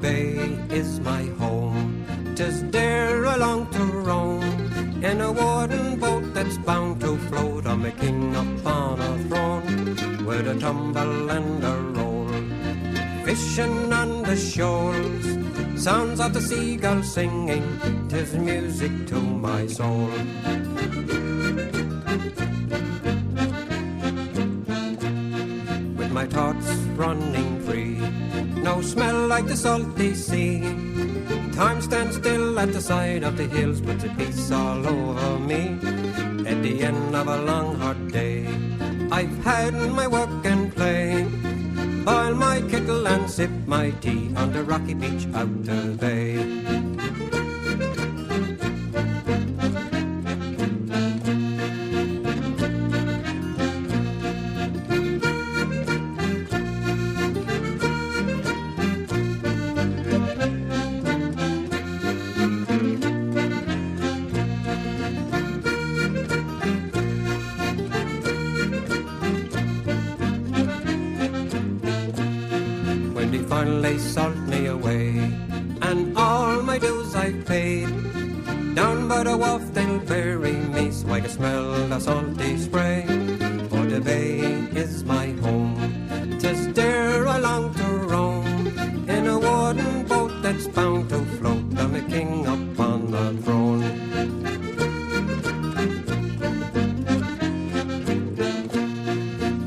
bay is my home. 'Tis there I long to roam, in a wooden boat that's bound to float on a king upon a throne, with a tumble and a roll, fishing on the shoals, sounds of the seagulls singing, 'tis music to my soul. With my thoughts running free, no smell like the salty sea, time stands still at the side of the hills, puts a peace all over me. At the end of a long hard day, I've had my work and play, boil my kettle and sip my tea on the rocky beach out the bay. Finally salt me away, and all my dues I've paid. Down by the wharf they'll bury me, so I can smell the salty spray. For the bay is my home, 'tis there I long to roam, in a wooden boat that's bound to float, I'm a king upon the throne.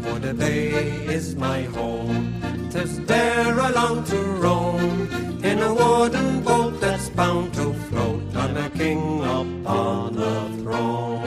For the bay is my home, 'tis there I long to roam, in a wooden boat that's bound to float, I'm a king upon the throne.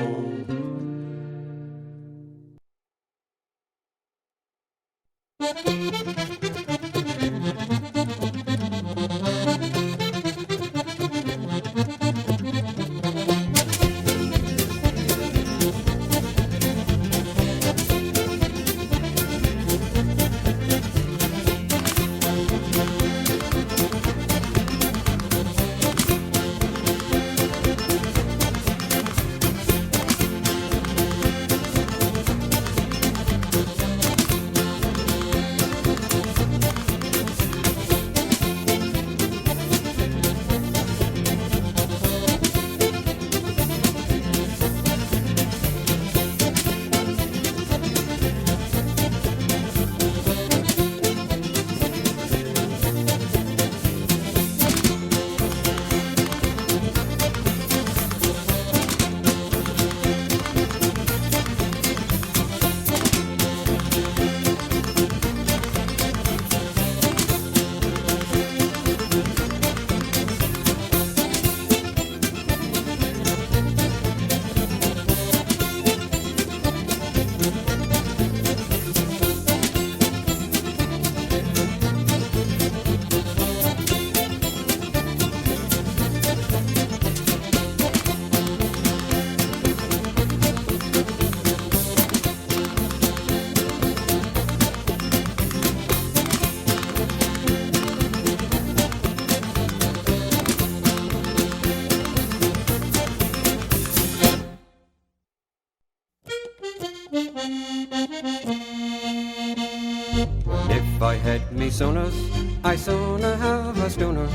If I had me sooners, I sooner have a schooner.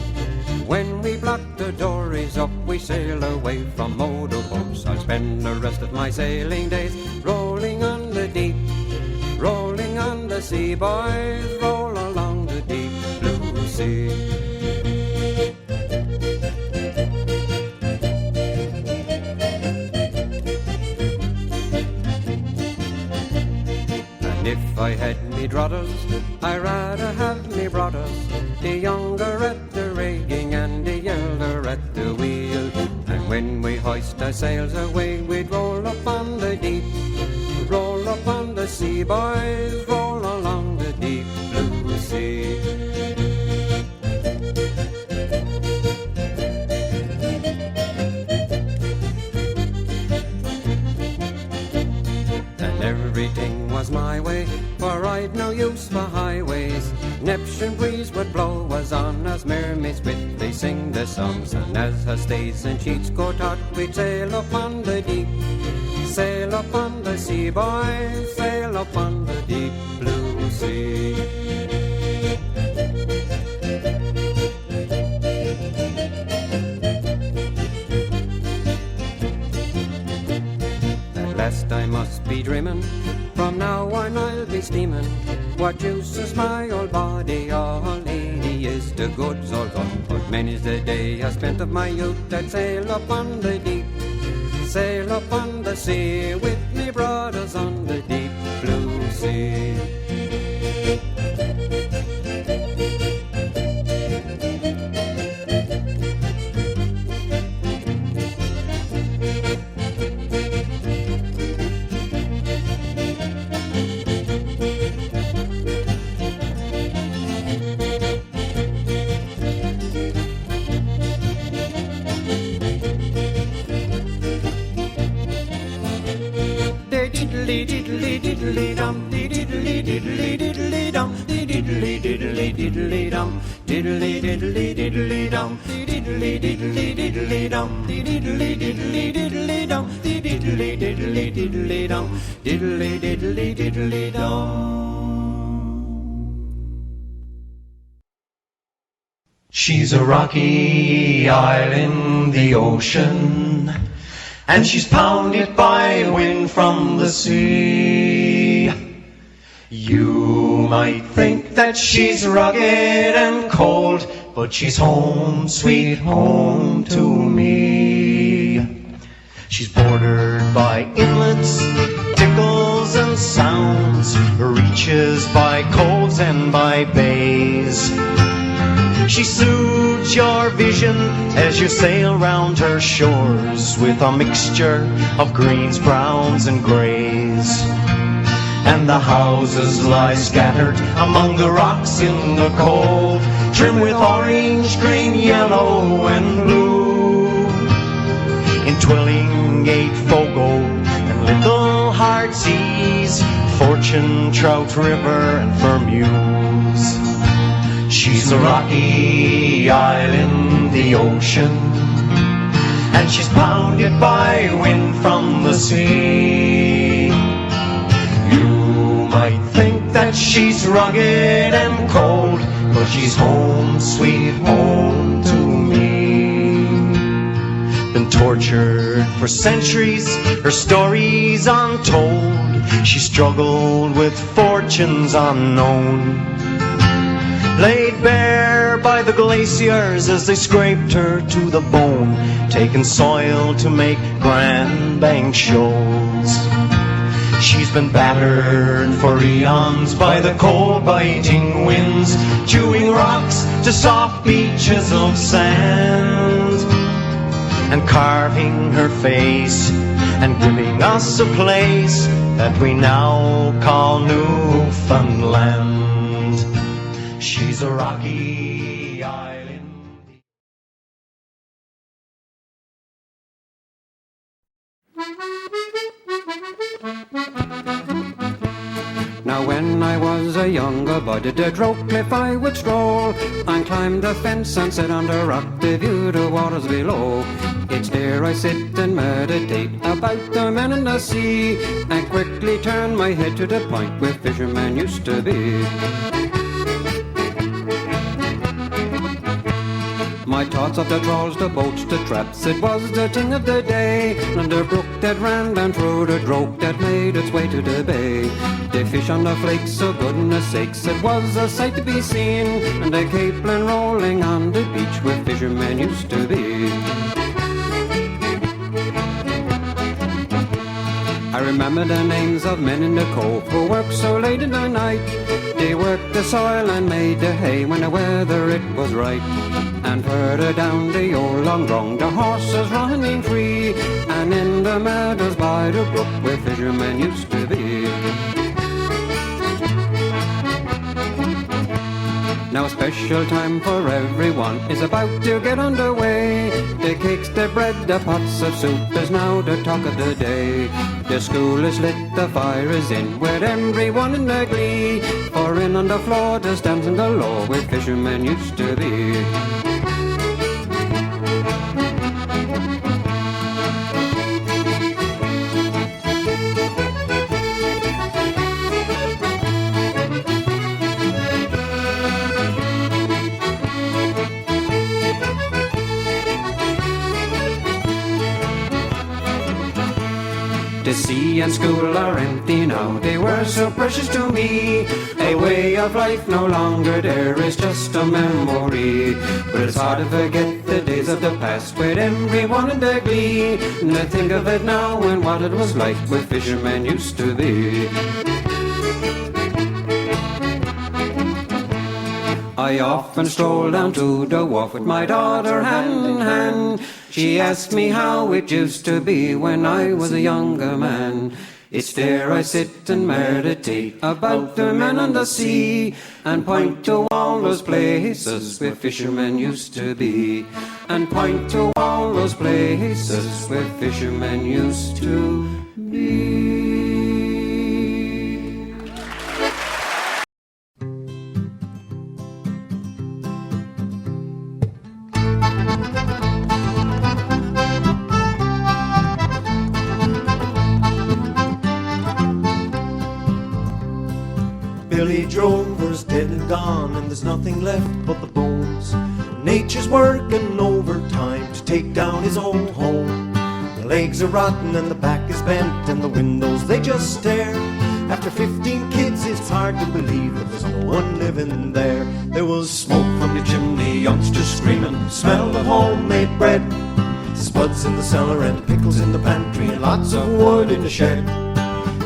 When we block the dories up, we sail away from motorboats. I'll spend the rest of my sailing days rolling on the deep, rolling on the sea, boys, roll along the deep blue sea. If I had me druthers, I'd rather have me brothers, the younger at the rigging and the elder at the wheel. And when we hoist our sails away, we'd roll up on the deep, roll up on the sea, boys, roll along the deep blue sea. Everything was my way, for I'd no use for highways. Neptune breeze would blow us on as mermaids with they sing their songs. And as her stays and sheets go taut, we'd sail upon the deep, sail upon the sea, boys, sail upon the deep blue sea. dreaming. From now on I'll be steaming. What use is my old body? Oh, lady, is the goods all gone? But many's the day I spent of my youth. I'd sail up on the deep, sail up on the sea, with me brothers on the deep blue sea. Diddly diddly dum, diddly diddly diddly dum, diddly diddly diddly dum, diddly diddly diddly dum, diddly diddly diddly dum, diddly diddly diddly dum, diddly diddly diddly dum, diddly diddly diddly dum. She's a rocky isle in the ocean, and she's pounded by wind from the sea. You might think that she's rugged and cold, but she's home, sweet home to me. She's bordered by inlets, tickles and sounds, reaches by coves and by bays. She suits your vision as you sail round her shores, with a mixture of greens, browns and greys. And the houses lie scattered among the rocks in the cove, trimmed with orange, green, yellow and blue. In Twillingate, Fogo and Little Heartsease, Fortune, Trout River and Fermuse. She's a rocky isle in the ocean, and she's pounded by wind from the sea. You might think that she's rugged and cold, but she's home, sweet home to me. Been tortured for centuries, her story's untold. She struggled with fortunes unknown, laid bare by the glaciers as they scraped her to the bone, taking soil to make Grand Bank shoals. She's been battered for eons by the cold biting winds, chewing rocks to soft beaches of sand, and carving her face and giving us a place that we now call Newfoundland. She's a rocky island. Now when I was a younger bud, at a drow cliff I would stroll, and climb the fence and sit under rock to view the waters below. It's there I sit and meditate about the men in the sea, and quickly turn my head to the point where fishermen used to be. My thoughts of the trawls, the boats, the traps, it was the thing of the day. And the brook that ran down through the drogue that made its way to the bay. The fish on the flakes, so goodness sakes, it was a sight to be seen. And the capelin rolling on the beach where fishermen used to be. I remember the names of men in the cove who worked so late in the night. They worked the soil and made the hay when the weather it was right. And further down the old long drong, the horses running free, and in the meadows by the brook where fishermen used to be. Now a special time for everyone is about to get underway. The cakes, the bread, the pots of soup is now the talk of the day. The school is lit, the fire is in, with everyone in the glee. For in on the floor there's dancing galore where fishermen used to be. The sea and school are empty now. They were so precious to me. A way of life no longer there is just a memory. But it's hard to forget the days of the past with everyone in their glee. And I think of it now and what it was like where fishermen used to be. I often stroll down to the wharf with my daughter hand in hand. She asked me how it used to be when I was a younger man. It's there I sit and meditate about the men on the sea, and point to all those places where fishermen used to be, and point to all those places where fishermen used to be. Billy Drover's dead and gone, and there's nothing left but the bones. Nature's working overtime to take down his old home. The legs are rotten and the back is bent, and the windows they just stare. After 15 kids it's hard to believe that there's no one living there. There was smoke from the chimney, youngsters screaming, smell of homemade bread. Spuds in the cellar and pickles in the pantry, and lots of wood in the shed.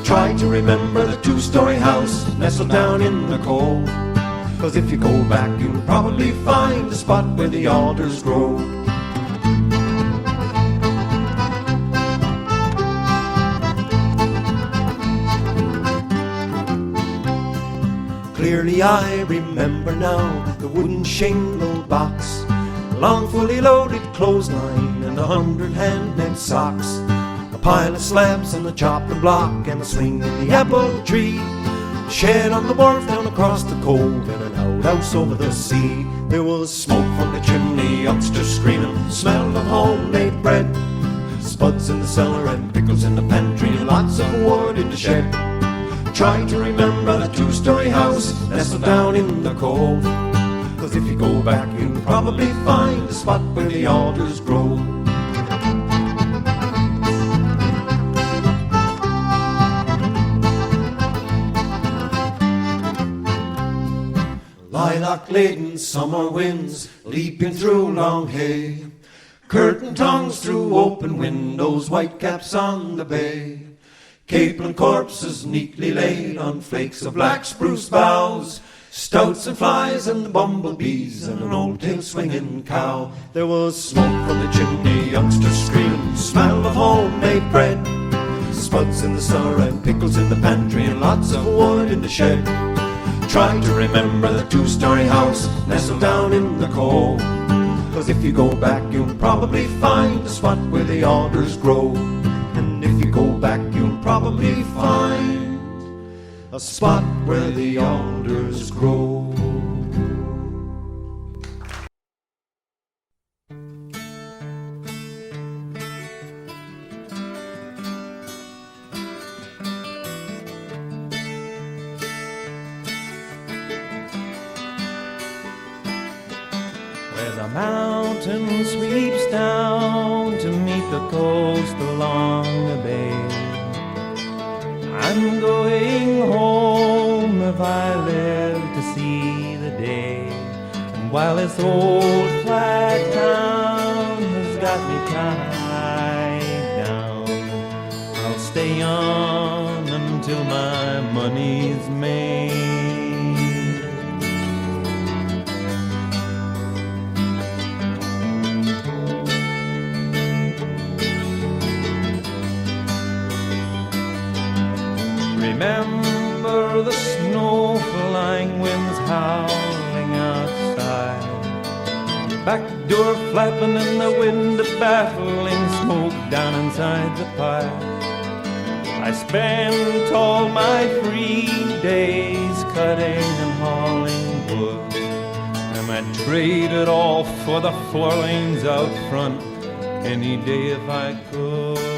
Try to remember the two-story house nestled down in the coal. 'Cause if you go back you'll probably find the spot where the alders grow. Clearly I remember now the wooden shingle box, long fully loaded clothesline and 100 hand-knit socks. A pile of slabs and a chopping block and a swing in the apple tree. A shed on the wharf down across the cove and an outhouse over the sea. There was smoke from the chimney, youngsters screaming, smell of homemade bread. Spuds in the cellar and pickles in the pantry, and lots of wood in the shed. Try to remember the two-story house nestled down in the cove. 'Cause if you go back you'll probably find the spot where the alders grow. Lilac-laden summer winds leaping through long hay, curtain tongues through open windows, whitecaps on the bay. Capelin corpses neatly laid on flakes of black spruce boughs, stouts and flies and bumblebees and an old-tail swinging cow. There was smoke from the chimney, youngsters screaming, smell of homemade bread. Spuds in the cellar and pickles in the pantry, and lots of wood in the shed. Try to remember the two-story house nestled down in the cove. 'Cause if you go back you'll probably find the spot where the alders grow. And if you go back you'll probably find a spot where the alders grow. The mountain sweeps down to meet the coast along the bay. I'm going home if I live to see the day. And while this old flat town has got me tied down, I'll stay on until my money's made. Remember the snow-flying winds howling outside, back door flapping in the wind, a baffling smoke down inside the pile. I spent all my free days cutting and hauling wood, and I'd trade it all for the 4 lanes out front any day if I could.